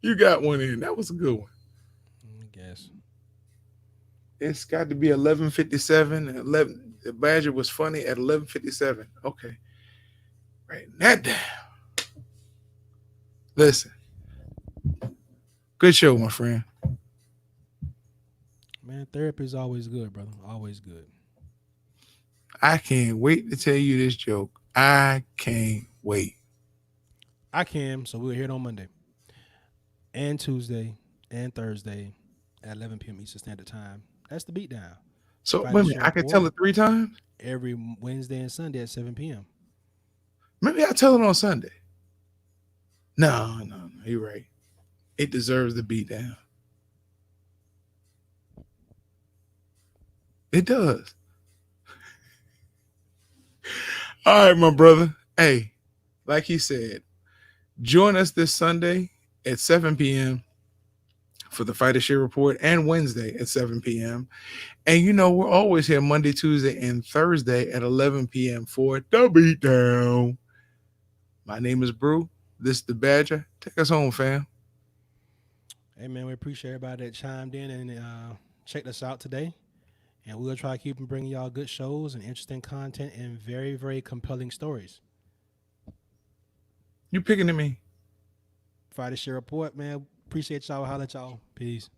You got one in. That was a good one. I guess. It's got to be 11:57. 11. The Badger was funny at 11:57. Okay. Writing that down. Listen. Good show, my friend. Man, therapy is always good, brother. Always good. I can't wait to tell you this joke. I can't wait. I can, so we'll hear it on Monday. And Tuesday and Thursday at 11 p.m. Eastern Standard Time. That's the Beatdown. So, Friday wait a minute. show I can report. tell it 3 times? Every Wednesday and Sunday at 7 p.m. Maybe I'll tell it on Sunday. No. You're right. It deserves the Beatdown. It does. All right, my brother. Hey, like he said, join us this Sunday at 7 p.m. for the Fighter Share Report and Wednesday at 7 p.m. And we're always here Monday, Tuesday, and Thursday at 11 p.m. for the Beatdown. My name is Brew. This is the Badger. Take us home, fam. Hey, man, we appreciate everybody that chimed in and checked us out today. And we'll try to keep bringing y'all good shows and interesting content and very, very compelling stories. You picking at me? Friday Share Report, man. Appreciate y'all. Holla at y'all. Peace.